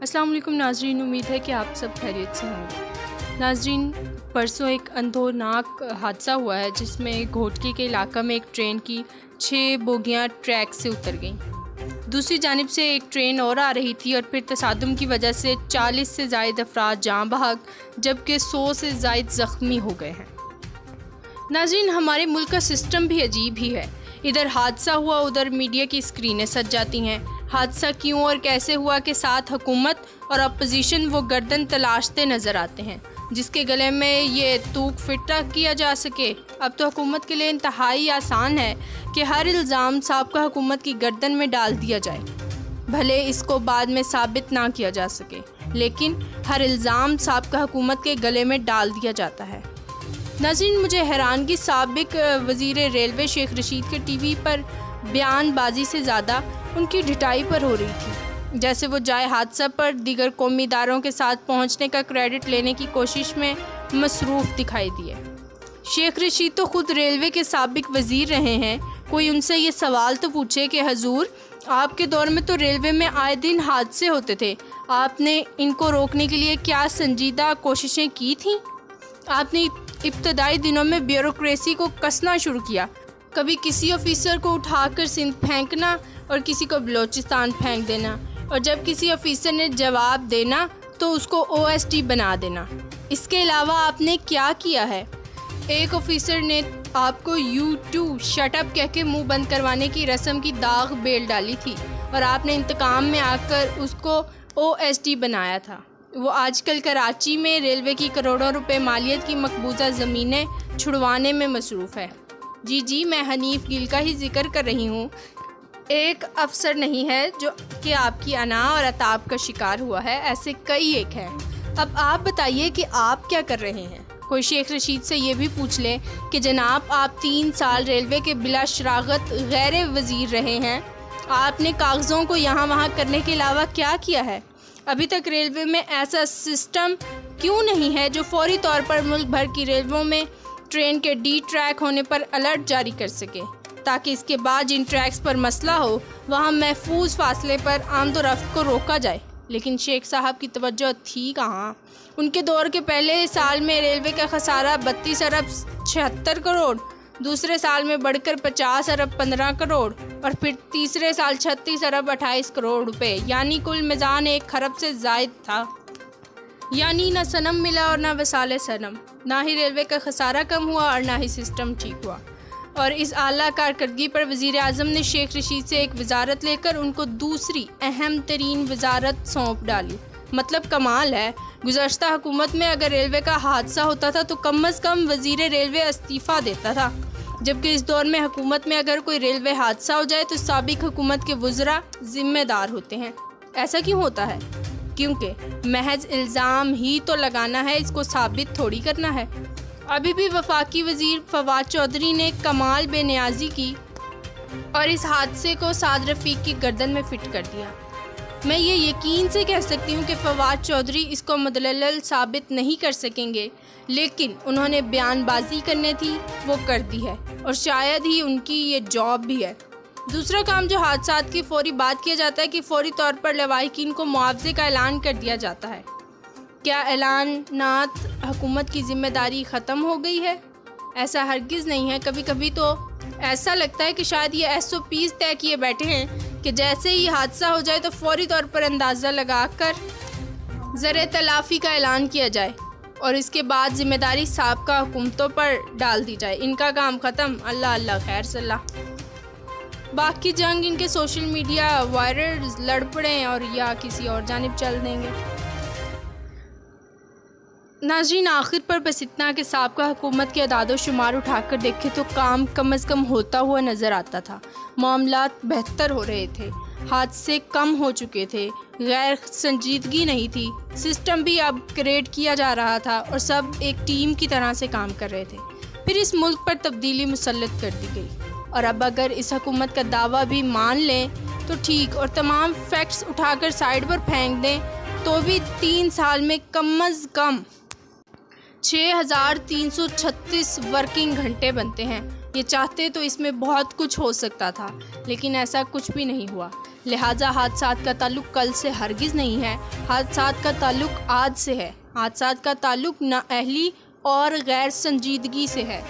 अस्सलाम वालेकुम नाजरीन, उम्मीद है कि आप सब खैरियत से होंगे। नाजरीन, परसों एक अंधोनाक हादसा हुआ है जिसमें घोटकी के इलाका में एक ट्रेन की 6 बोगियां ट्रैक से उतर गईं। दूसरी जानिब से एक ट्रेन और आ रही थी और फिर तसादुम की वजह से 40 से ज़ायद अफराद जाँ बहक जबकि 100 से ज़ायद ज़ख्मी हो गए हैं। नाजरीन, हमारे मुल्क का सिस्टम भी अजीब ही है। इधर हादसा हुआ, उधर मीडिया की स्क्रीनें सज जाती हैं। हादसा क्यों और कैसे हुआ के साथ हुकूमत और अपोजिशन वो गर्दन तलाशते नज़र आते हैं जिसके गले में ये तूक फिट किया जा सके। अब तो हुकूमत के लिए इंतहाई आसान है कि हर इल्ज़ाम साबिक़ा हुकूमत की गर्दन में डाल दिया जाए, भले इसको बाद में साबित ना किया जा सके, लेकिन हर इल्ज़ाम साबिक़ा हुकूमत के गले में डाल दिया जाता है। नाज़रीन, मुझे हैरानगी साबिक़ वज़ीर रेलवे शेख रशीद के टीवी पर बयानबाजी से ज़्यादा उनकी ढिठाई पर हो रही थी, जैसे वो जाए हादसा पर दीगर कौमी इदारों के साथ पहुंचने का क्रेडिट लेने की कोशिश में मसरूफ़ दिखाई दिए। शेख रशीद तो ख़ुद रेलवे के साबिक़ वज़ीर रहे हैं। कोई उनसे ये सवाल तो पूछे कि हजूर, आपके दौर में तो रेलवे में आए दिन हादसे होते थे, आपने इनको रोकने के लिए क्या संजीदा कोशिशें की थीं? आपने इब्तदाई दिनों में ब्यूरोक्रेसी को कसना शुरू किया, कभी किसी ऑफिसर को उठाकर सिंध फेंकना और किसी को बलोचिस्तान फेंक देना, और जब किसी ऑफिसर ने जवाब देना तो उसको OSD बना देना। इसके अलावा आपने क्या किया है? एक ऑफिसर ने आपको U2 शटअप कह के मुँह बंद करवाने की रस्म की दाग बेल डाली थी और आपने इंतकाम में आकर उसको OSD बनाया था। वो आजकल कराची में रेलवे की करोड़ों रुपए मालियत की मकबूजा ज़मीनें छुड़वाने में मसरूफ़ है। जी, मैं हनीफ गिल का ही जिक्र कर रही हूँ। एक अफसर नहीं है जो कि आपकी अना और अताब का शिकार हुआ है, ऐसे कई एक हैं। अब आप बताइए कि आप क्या कर रहे हैं? कोई शेख रशीद से ये भी पूछ ले कि जनाब, आप 3 साल रेलवे के बिला शरागत गैर वज़ीर रहे हैं, आपने कागज़ों को यहाँ वहाँ करने के अलावा क्या किया है? अभी तक रेलवे में ऐसा सिस्टम क्यों नहीं है जो फौरी तौर पर मुल्क भर की रेलवों में ट्रेन के D ट्रैक होने पर अलर्ट जारी कर सके, ताकि इसके बाद जिन ट्रैक्स पर मसला हो वहाँ महफूज फासले पर आमदोरफ्त को रोका जाए। लेकिन शेख साहब की तवज्जो थी कहाँ? उनके दौर के पहले साल में रेलवे का खसारा 32 अरब 76 करोड़, दूसरे साल में बढ़कर 50 अरब 15 करोड़ और फिर तीसरे साल 36 अरब 28 करोड़ रुपए, यानी कुल मिज़ान 1 खरब से ज़ायद था। यानी ना सनम मिला और ना वसाले सनम, ना ही रेलवे का खसारा कम हुआ और ना ही सिस्टम ठीक हुआ। और इस आला कारकर्दगी पर वज़ीर आज़म ने शेख रशीद से एक वजारत लेकर उनको दूसरी अहम तरीन वजारत सौंप डाली। मतलब कमाल है। गुज़श्ता हुकूमत में अगर रेलवे का हादसा होता था तो कम अज़ कम वज़ीर रेलवे इस्तीफ़ा देता था, जबकि इस दौर में हुकूमत में अगर कोई रेलवे हादसा हो जाए तो साबिक़ हुकूमत के वज़रा ज़िम्मेदार होते हैं। ऐसा क्यों होता है? क्योंकि महज इल्ज़ाम ही तो लगाना है, इसको साबित थोड़ी करना है। अभी भी वफाकी वज़ीर फवाद चौधरी ने कमाल बेनियाजी की और इस हादसे को साद रफ़ीक की गर्दन में फ़िट कर दिया। मैं ये यकीन से कह सकती हूँ कि फवाद चौधरी इसको मुदल्लल साबित नहीं कर सकेंगे, लेकिन उन्होंने बयानबाजी करनी थी, वो कर दी है और शायद ही उनकी ये जॉब भी है। दूसरा काम जो हादसात की फौरी बात किया जाता है कि फ़ौरी तौर पर लवाहिकीन को मुआवजे का ऐलान कर दिया जाता है। क्या ऐलानात हुकूमत की ज़िम्मेदारी ख़त्म हो गई है? ऐसा हरगिज़ नहीं है। कभी कभी तो ऐसा लगता है कि शायद ये SOPs तय किए बैठे हैं कि जैसे ही हादसा हो जाए तो फौरी तौर पर अंदाज़ा लगाकर ज़र तलाफ़ी का ऐलान किया जाए और इसके बाद ज़िम्मेदारी साबिक़ा हुकूमतों पर डाल दी जाए। इनका काम ख़त्म, अल्लाह अल्लाह खैर सल्लाह। बाकी जंग इनके सोशल मीडिया वायरल लड़ पड़ें और या किसी और जानिब चल देंगे। नाज़रीन, आखिर पर बस इतना कि साबिक़ा हुकूमत के अदाद शुमार उठाकर देखे तो काम कम अज़ कम होता हुआ नज़र आता था। मामलात बेहतर हो रहे थे, हादसे कम हो चुके थे, गैर संजीदगी नहीं थी, सिस्टम भी अपग्रेड किया जा रहा था और सब एक टीम की तरह से काम कर रहे थे। फिर इस मुल्क पर तब्दीली मुसल्लत कर दी गई और अब अगर इस हुकूमत का दावा भी मान लें तो ठीक और तमाम फैक्ट्स उठाकर साइड पर फेंक दें तो भी 3 साल में कम अज़ कम 6336 वर्किंग घंटे बनते हैं। ये चाहते तो इसमें बहुत कुछ हो सकता था, लेकिन ऐसा कुछ भी नहीं हुआ। लिहाजा हादसात का ताल्लुक़ कल से हरगिज़ नहीं है, हादसात का ताल्लुक़ आज से है। हादसात का ताल्लुक़ नाअहली और गैर संजीदगी से है।